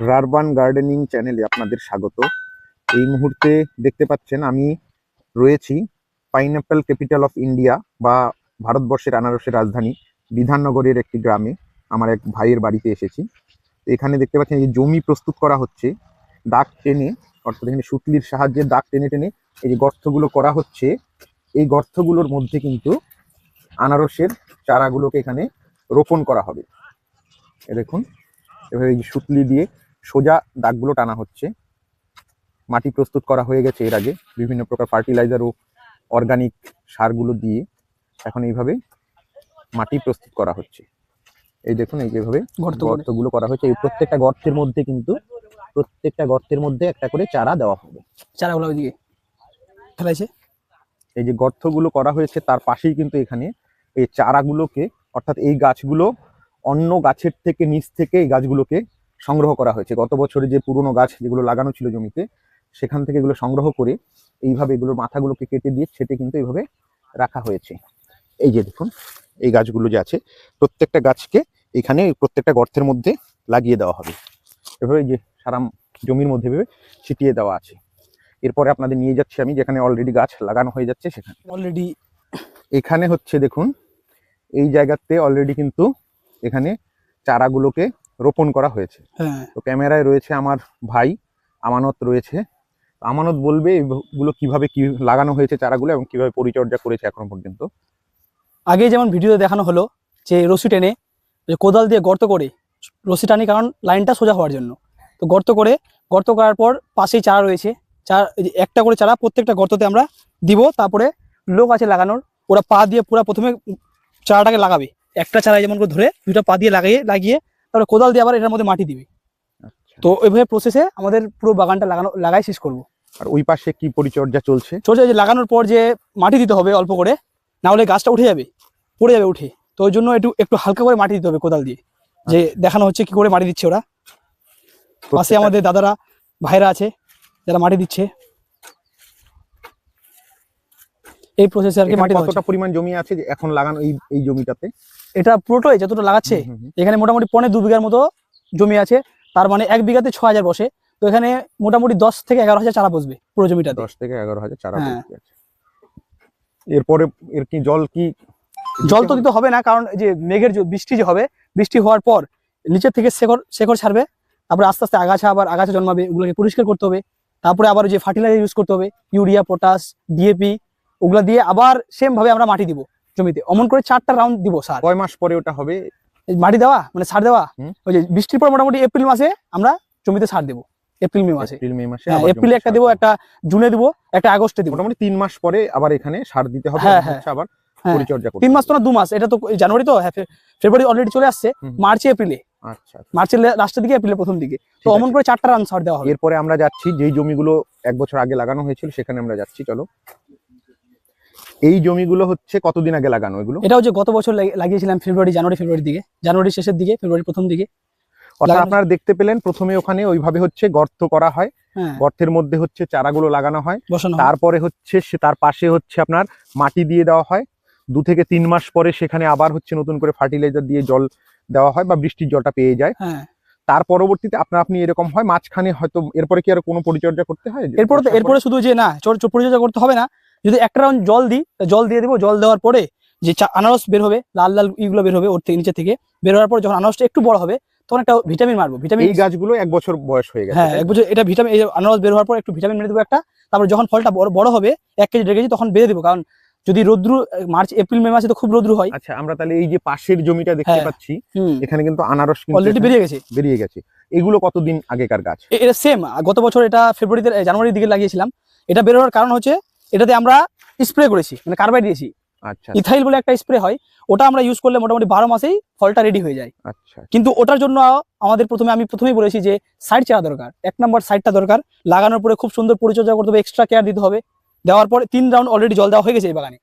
রারবান gardening চ্যানেলে আপনাদের স্বাগত। এই মুহূর্তে দেখতে পাচ্ছেন আমি রয়েছি পাইনঅ্যাপল ক্যাপিটাল অফ ইন্ডিয়া বা ভারতবর্ষের আনারসের রাজধানী বিধাননগরের একটি গ্রামে আমার এক ভাইয়ের বাড়িতে এসেছি। এখানে দেখতে পাচ্ছেন এই জমি প্রস্তুত করা হচ্ছে দাগ টেনে, অর্থাৎ এখানে সুতলির সাহায্যে দাগ টেনে টেনে এই যে গর্তগুলো করা হচ্ছে, এই গর্তগুলোর মধ্যে কিন্তু আনারসের চারাগুলোকে এখানে রোপণ করা হবে। দেখুন এভাবে এই সুতলি দিয়ে সোজা দাগগুলো টানা হচ্ছে। মাটি প্রস্তুত করা হয়ে গেছে এর আগে বিভিন্ন প্রকার ফার্টিলাইজার ও অর্গানিক সারগুলো দিয়ে, এখন এইভাবে মাটি প্রস্তুত করা হচ্ছে। এই দেখুন এই যেভাবে গর্তগুলো করা হয়েছে, এই প্রত্যেকটা গর্তের মধ্যে কিন্তু একটা করে চারা দেওয়া হবে। চারাগুলো ওইদিকে ফেলাইছে। এই যে গর্তগুলো করা হয়েছে তার পাশেই কিন্তু এখানে এই চারাগুলোকে, অর্থাৎ এই গাছগুলো অন্য গাছের থেকে নিচ থেকে এই গাছগুলোকে সংগ্রহ করা হয়েছে। গত বছরে যে পুরনো গাছ যেগুলো লাগানো ছিল জমিতে, সেখান থেকে এগুলো সংগ্রহ করে এইভাবে এগুলোর মাথাগুলোকে কেটে দিয়ে ছেটে কিন্তু এইভাবে রাখা হয়েছে। এই যে দেখুন এই গাছগুলো যে আছে প্রত্যেকটা গাছকে এখানে প্রত্যেকটা গর্তের মধ্যে লাগিয়ে দেওয়া হবে। এভাবে যে সারা জমির মধ্যে ভেবে ছিটিয়ে দেওয়া আছে। এরপরে আপনাদের নিয়ে যাচ্ছি আমি যেখানে অলরেডি গাছ লাগানো হয়ে যাচ্ছে সেখানে। অলরেডি এখানে হচ্ছে দেখুন এই জায়গাতে অলরেডি কিন্তু এখানে চারাগুলোকে রোপণ করা হয়েছে। তো ক্যামেরায় রয়েছে আমার ভাই আমানত রয়েছে। আমানত বলবে এগুলো কিভাবে কি লাগানো হয়েছে চারাগুলো এবং কিভাবে পরিচর্যা করেছে এখনো পর্যন্ত। আগে যেমন ভিডিওতে দেখানো হলো যে রশি টেনে কোদাল দিয়ে গর্ত করে রশি টানি, কারণ লাইনটা সোজা হওয়ার জন্য। তো গর্ত করার পর পাশেই চারা রয়েছে, একটা করে চারা প্রত্যেকটা গর্ততে আমরা দিব। তারপরে লোক আছে লাগানোর, ওরা পা দিয়ে পুরো প্রথমে চারাটাকে লাগাবে, একটা চারা যেমন করে ধরে দুটা পা দিয়ে লাগিয়ে তারপরে কোদাল দিয়ে আবার এটার মধ্যে মাটি দিবে। তো ওইভাবে প্রসেসে আমাদের পুরো বাগানটা লাগাই শেষ করব। আর ওই পাশে কি পরিচর্যা চলছে? যে লাগানোর পর যে মাটি দিতে হবে অল্প করে, না হলে গাছটা পড়ে যাবে উঠে। তো ওই জন্য একটু হালকা করে মাটি দিতে হবে কোদাল দিয়ে। যে দেখানো হচ্ছে কি করে মাটি দিচ্ছে ওরা। পাশে আমাদের দাদারা ভাইরা আছে যারা মাটি দিচ্ছে। এই প্রসেসে আর কি মাটি কতটা পরিমাণ জমি আছে এখন লাগানো এই জমিটাতে? এটা পুরোটাই যতটা লাগাচ্ছে এখানে মোটামুটি 1.5-2 বিঘার মতো জমি আছে। তার মানে 1 বিঘাতে 6000 বসে। তো এখানে মোটামুটি 10 থেকে 11,000 চারা বসবে পুরো জমিটাতে। 10 থেকে 11,000 চারা বসবে। এরপরে জল তো দিতে হবে না, কারণ যে মেঘের বৃষ্টি যে হবে, বৃষ্টি হওয়ার পর নিচের থেকে শেকড় ছাড়বে, তারপরে আস্তে আস্তে আগাছা জন্মাবে, ওগুলোকে পরিষ্কার করতে হবে। তারপরে আবার যে ফার্টিলাইজার ইউজ করতে হবে, ইউরিয়া, পটাশ, ডিএপি, ওগুলা দিয়ে আবার সেম ভাবে আমরা মাটি দিব জমিতে। অমন করে 4টা রাউন্ড দিব সার। কয় মাস পরে ওটা হবে মাটি দেওয়া, মানে সার দেওয়া? ওই যে বৃষ্টির পর মোটামুটি এপ্রিল মাসে আমরা জমিতে সার দেবো। এপ্রিল মে মাসে। এপ্রিলে একটা দেবো, একটা জুনে দেবো, একটা আগস্টে দেবো। মোটামুটি 3 মাস পরে আবার এখানে সার দিতে হবে। আবার পরিচর্যা করতে 3 মাস তো না, 2 মাস। এটা তো জানুয়ারি, তো ফেব্রুয়ারি অলরেডি চলে আসছে। মার্চে এপ্রিলে, মার্চের লাস্টের দিকে, এপ্রিলের প্রথম দিকে। তো অমন করে 4টা রাউন্ড সার দেওয়া হবে। এরপরে আমরা যাচ্ছি যেই জমিগুলো 1 বছর আগে লাগানো হয়েছিল সেখানে আমরা যাচ্ছি। চলো। এই জমিগুলো হচ্ছে কতদিন আগে লাগানো এগুলো? এটাও যে গত বছর লাগিয়েছিলাম জানুয়ারির দিকে, জানুয়ারির শেষের দিকে, ফেব্রুয়ারির প্রথম দিকে। আপনারা দেখতে পেলেন প্রথমে ওখানে ওইভাবে হচ্ছে গর্ত করা হয়, গর্তের মধ্যে হচ্ছে চারাগুলো লাগানো হয়, তারপরে হচ্ছে তার পাশে হচ্ছে আপনার মাটি দিয়ে দেওয়া হয়। 2 থেকে 3 মাস পরে সেখানে আবার হচ্ছে নতুন করে ফার্টিলাইজার দিয়ে জল দেওয়া হয় বা বৃষ্টির জলটা পেয়ে যায়। তার পরবর্তীতে আপনি এরকম হয় মাঝখানে হয়তো এরপরে কি আর কোনো পরিচর্যা করতে হয়? এরপরে শুধু যে না পরিচর্যা করতে হবে না, যদি একটা রাউন্ড জল দিয়ে দিব। জল দেওয়ার পরে যে আনারস বের হবে, লাল লাল ইগুলো বের হবে ওর থেকে, নিচে থেকে বের হওয়ার পর যখন আনারসটা একটু বড় হবে তখন একটা ভিটামিন মারবো। এই গাছগুলো 1 বছর বয়স হয়ে গেছে। 1 বছর এটা ভিটামিন, এই আনারস বের হওয়ার পর একটু ভিটামিন মেরে দেবো একটা। তারপর যখন ফলটা বড় হবে 1 কেজি 1.5 কেজি তখন বেঁধে দেবো, কারণ যদি রোদ্রু মার্চ এপ্রিল মে মাসে তো খুব রোদ্রু হয়। আচ্ছা, আমরা তাহলে এই যে পাশের জমিটা দেখতে পাচ্ছি এখানে কিন্তু আনারস অলরেডি বেরিয়ে গেছে। এগুলো কতদিন আগেকার গাছ? এটা সেম গত বছর এটা জানুয়ারির দিকে লাগিয়েছিলাম। এটা বের হওয়ার কারণ হচ্ছে এটাতে আমরা স্প্রে করেছি, মানে কার্বাইড দিয়েছি। আচ্ছা, ইথাইল বলে একটা স্প্রে হয়, ওটা আমরা ইউজ করলে মোটামুটি 12 মাসেই ফলটা রেডি হয়ে যায়। আচ্ছা, কিন্তু ওটার জন্য আমাদের প্রথমেই বলেছি যে সাইড চারা দরকার। 1 নম্বর সাইডটা দরকার। লাগানোর পরে খুব সুন্দর পরিচর্যা করতে হবে, এক্সট্রা কেয়ার দিতে হবে। দেওয়ার পরে 3 রাউন্ড অলরেডি জল দেওয়া হয়ে গেছে এই বাগানে।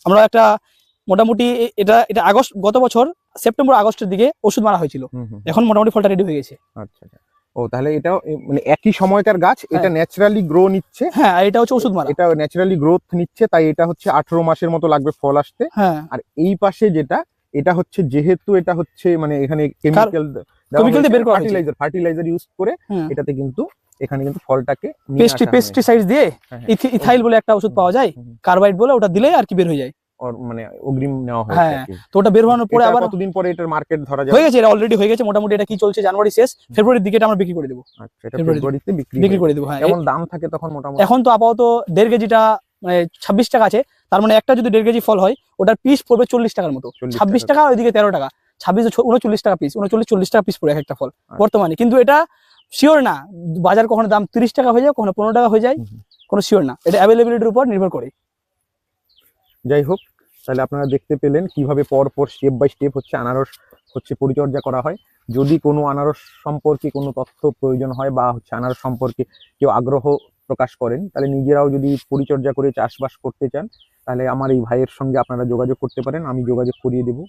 আমরা একটা মোটামুটি এটা গত বছর সেপ্টেম্বর আগস্টের দিকে ওষুধ মারা হয়েছিল। এখন মোটামুটি ফলটা রেডি হয়ে গেছে। আচ্ছা, ও তাহলে এটাও মানে একই সময়কার গাছ, এটা ন্যাচারালি গ্রো নিচ্ছে। এটা হচ্ছে ওষুধ মারা, এটা ন্যাচারালি গ্রোথ নিচ্ছে, তাই এটা হচ্ছে 18 মাসের মতো লাগবে ফল আসতে। আর এই পাশে এটা হচ্ছে যেহেতু এটা হচ্ছে মানে এখানে কেমিক্যাল কেমিক্যাল দিয়ে বের করা হয়েছে। ফার্টিলাইজার ইউজ করে হুম। এটাতে কিন্তু এখানে কিন্তু ফলটাকে নিয়ে আসা হয়েছে। পেস্টিসাইড দিয়ে হ্যাঁ, ইথাইল বলে একটা ওষুধ পাওয়া যায়, হুম, হুম। কার্বাইড বলে, ওটা দিলে আর কি বের হয়ে যায়। ওর মানে অগ্রিম নেওয়া হয়েছে হ্যাঁ, আর কি। তো ওটা বের হওয়ানোর পরে এটা আবার কতদিন পরে এটার মার্কেট ধরা যাবে? হয়ে গেছে, এটা অলরেডি হয়ে গেছে মোটামুটি। এটা কি চলছে, জানুয়ারি শেষ, ফেব্রুয়ারির দিকে এটা আমরা বিক্রি করে দেবো। আচ্ছা, এটা ফেব্রুয়ারিতে ফেব্রুয়ারিতে বিক্রি বিক্রি হয়ে করে যাবে। দেবো, হ্যাঁ। কেমন দাম থাকে তখন মোটামুটি? এখন তো আপাতত 1.5 কেজিটা মানে 26 টাকা আছে, তার মানে একটা যদি 1.5 কেজি ফল হয় ওটার পিস পড়বে 40 টাকার মতো। 40 26 টাকা, ওইদিকে 13 টাকা, 26 39 টাকা পিস, 39-40 টাকা পিস পড়ে এক একটা ফল বর্তমানে। কিন্তু এটা শিওর না, বাজার কখনো দাম 30 টাকা হয়ে যায়, কখনো 15 টাকা হয়ে যায়, কোনো শিওর না, এটা অ্যাভেলেবিলিটির উপর নির্ভর করে। যাই হোক, তাহলে আপনারা দেখতে পেলেন কিভাবে পর পর স্টেপ বাই স্টেপ হচ্ছে আনারস হচ্ছে পরিচর্যা করা হয়। যদি কোনো আনারস সম্পর্কে কোনো তথ্য প্রয়োজন হয় বা হচ্ছে আনারস সম্পর্কে কেউ আগ্রহ প্রকাশ করেন, তাহলে নিজেরাও যদি পরিচর্যা করে চাষবাস করতে চান, তাহলে আমার এই ভাইয়ের সঙ্গে আপনারা যোগাযোগ করতে পারেন, আমি যোগাযোগ করিয়ে দেব।